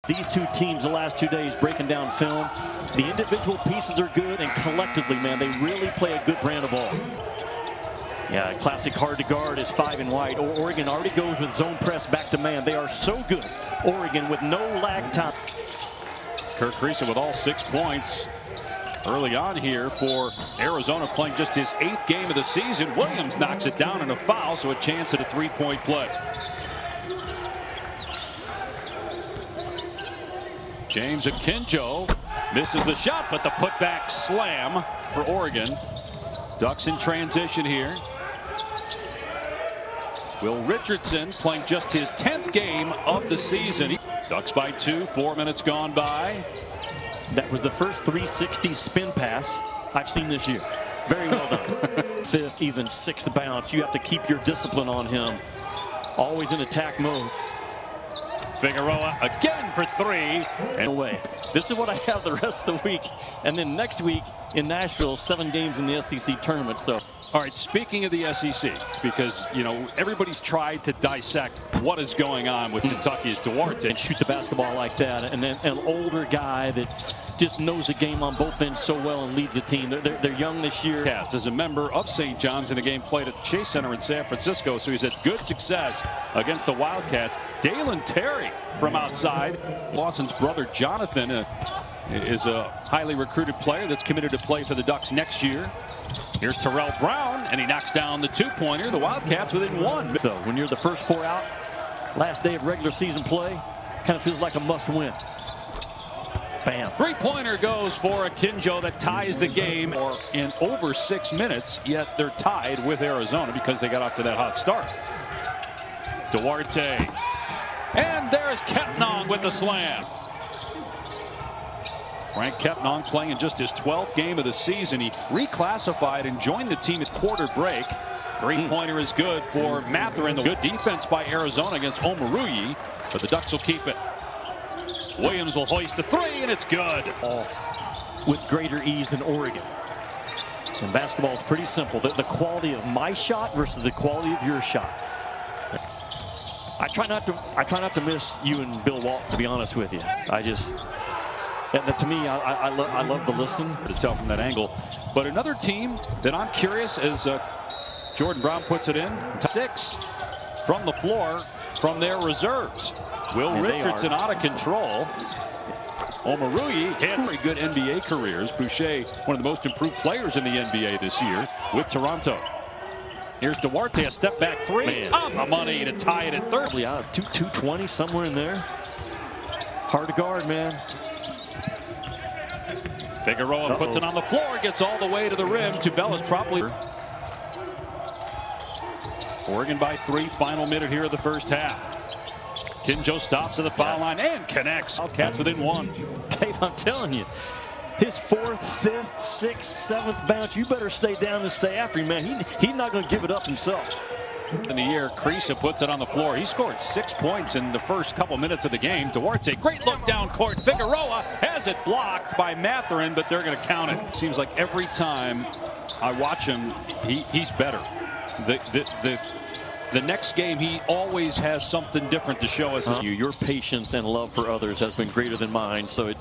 These two teams the last 2 days breaking down film. The individual pieces are good, and collectively, man, they really play a good brand of ball. Yeah, classic hard to guard is 5 and wide. Oregon already goes with zone press back to man. They are so good. Oregon with no lag time. Kerr Kriisa with all 6 points early on here for Arizona, playing just his 8th game of the season. Williams knocks it down in a foul, so a chance at a 3-point play. James Akinjo misses the shot, but the putback slam for Oregon. Ducks in transition here. Will Richardson playing just his 10th game of the season. Ducks by 2, 4 minutes gone by. That was the first 360 spin pass I've seen this year. Very well done. 5th, even 6th bounce. You have to keep your discipline on him. Always in attack mode. Figueroa again for 3 and away. This is what I have the rest of the week. And then next week in Nashville, 7 games in the SEC tournament. So, all right, speaking of the SEC, because, you know, everybody's tried to dissect what is going on with Kentucky's Duarte. And shoot the basketball like that. And then an older guy that just knows the game on both ends so well and leads the team. They're young this year. Cats is a member of St. John's in a game played at the Chase Center in San Francisco, so he's had good success against the Wildcats. Dalen Terry from outside. Lawson's brother Jonathan is a highly recruited player that's committed to play for the Ducks next year. Here's Terrell Brown, and he knocks down the 2-pointer. The Wildcats within 1. So when you're the first 4 out, last day of regular season play, kind of feels like a must-win. Bam. 3-pointer goes for Akinjo that ties the game in over 6 minutes, yet they're tied with Arizona because they got off to that hot start. Duarte. And there's Kepnang with the slam. Frank Kepnang playing in just his 12th game of the season. He reclassified and joined the team at quarter break. 3-pointer is good for Mathurin. The good defense by Arizona against Omoruyi, but the Ducks will keep it. Williams will hoist a 3, and it's good. With greater ease than Oregon. And basketball is pretty simple. The quality of my shot versus the quality of your shot. I try not to miss you and Bill Walton, to be honest with you. To me, I love to listen. To tell from that angle. But another team that I'm curious as Jordan Brown puts it in. 6 from the floor from their reserves. Will Richardson out of control. Omoruyi had very good NBA careers. Boucher, one of the most improved players in the NBA this year with Toronto. Here's Duarte, a step back 3 on the money to tie it at 3rd. Yeah, 220 somewhere in there. Hard to guard, man. Figueroa puts it on the floor, gets all the way to the rim. Tubelis probably. Oregon by 3, final minute here of the first half. Akinjo stops at the foul line and connects. Wildcats within 1. Dave, I'm telling you, his 4th, 5th, 6th, 7th bounce, you better stay down and stay after him, man. He's not going to give it up himself. In the year, Kriisa puts it on the floor. He scored 6 points in the first couple minutes of the game. Duarte, great look down court. Figueroa has it blocked by Mathurin, but they're going to count it. Seems like every time I watch him, he's better. The next game, he always has something different to show us. Your patience and love for others has been greater than mine, so it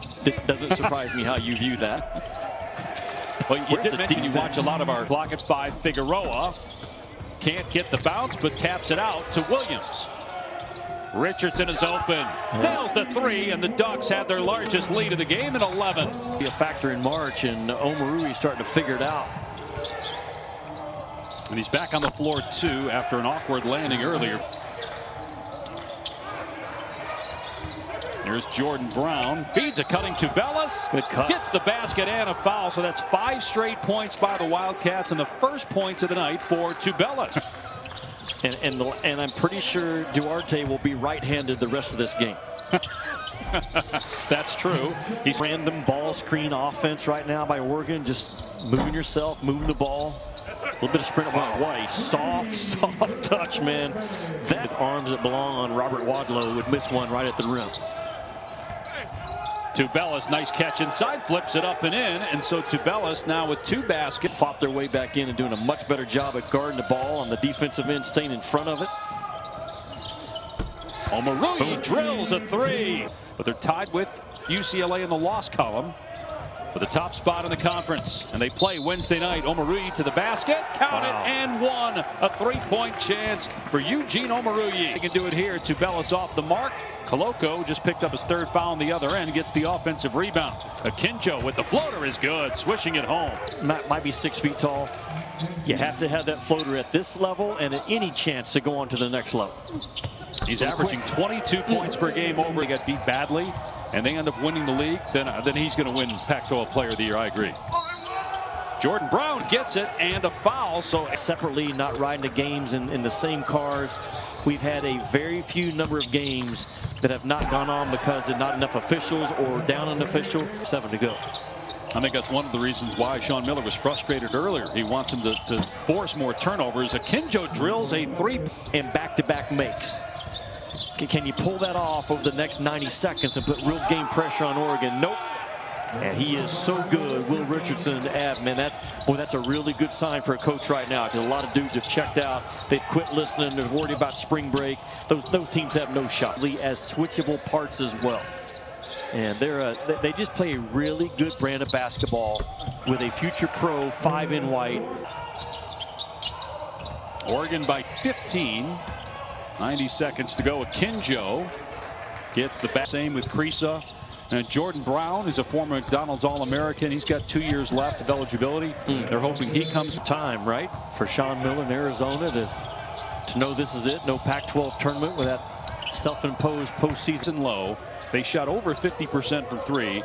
doesn't surprise me how you view that. Well, you did mention you watch a lot of our blockets by Figueroa. Can't get the bounce, but taps it out to Williams. Richardson is open. Nails the 3, and the Ducks had their largest lead of the game at 11. Be a factor in March, and Omoruyi starting to figure it out. And he's back on the floor, too, after an awkward landing earlier. Here's Jordan Brown. Feeds a cutting to Tubelis. Good cut. Gets the basket and a foul. So that's 5 straight points by the Wildcats and the first points of the night for Tubelis. and I'm pretty sure Duarte will be right-handed the rest of this game. That's true. He's random ball screen offense right now by Oregon. Just moving yourself, moving the ball. A little bit of sprint. Wow, what a soft touch, man. That arms that belong on Robert Wadlow would miss one right at the rim. Tubelis, nice catch inside, flips it up and in, and so Tubelis now with 2 baskets. Fought their way back in and doing a much better job at guarding the ball on the defensive end, staying in front of it. Omoruyi drills a three. But they're tied with UCLA in the loss column for the top spot in the conference. And they play Wednesday night. Omoruyi to the basket. Count it and one. A three-point chance for Eugene Omoruyi. He can do it here to Bellis off the mark. Koloko just picked up his third foul on the other end, gets the offensive rebound. Akinjo with the floater is good, swishing it home. Might be 6 feet tall. You have to have that floater at this level and at any chance to go on to the next level. He's averaging 22 points per game over. He got beat badly, and they end up winning the league. Then he's going to win Pac-12 Player of the Year. I agree. Jordan Brown gets it and a foul. So separately, not riding the games in the same cars. We've had a very few number of games that have not gone on because there's not enough officials or down an official. 7 to go. I think that's one of the reasons why Sean Miller was frustrated earlier. He wants him to force more turnovers. Akinjo drills a three. And back-to-back makes. Can you pull that off over the next 90 seconds and put real game pressure on Oregon? Nope. And he is so good, Will Richardson and Av. Man, that's a really good sign for a coach right now, because a lot of dudes have checked out. They've quit listening. They're worried about spring break. Those teams have no shot. As switchable parts as well. And they just play a really good brand of basketball with a future pro 5 in white. Oregon by 15. 90 seconds to go. Akinjo gets the back. Same with Kriisa. And Jordan Brown is a former McDonald's All-American. He's got 2 years left of eligibility. They're hoping he comes. Time, right, for Sean Miller in Arizona to know this is it. No Pac-12 tournament with that self-imposed postseason low. They shot over 50% from three,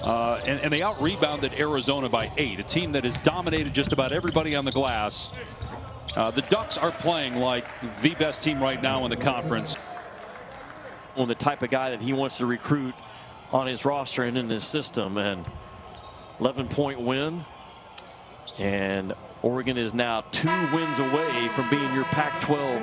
and they out-rebounded Arizona by 8, a team that has dominated just about everybody on the glass. The Ducks are playing like the best team right now in the conference. On the type of guy that he wants to recruit on his roster and in his system, and 11-point win. And Oregon is now 2 wins away from being your Pac-12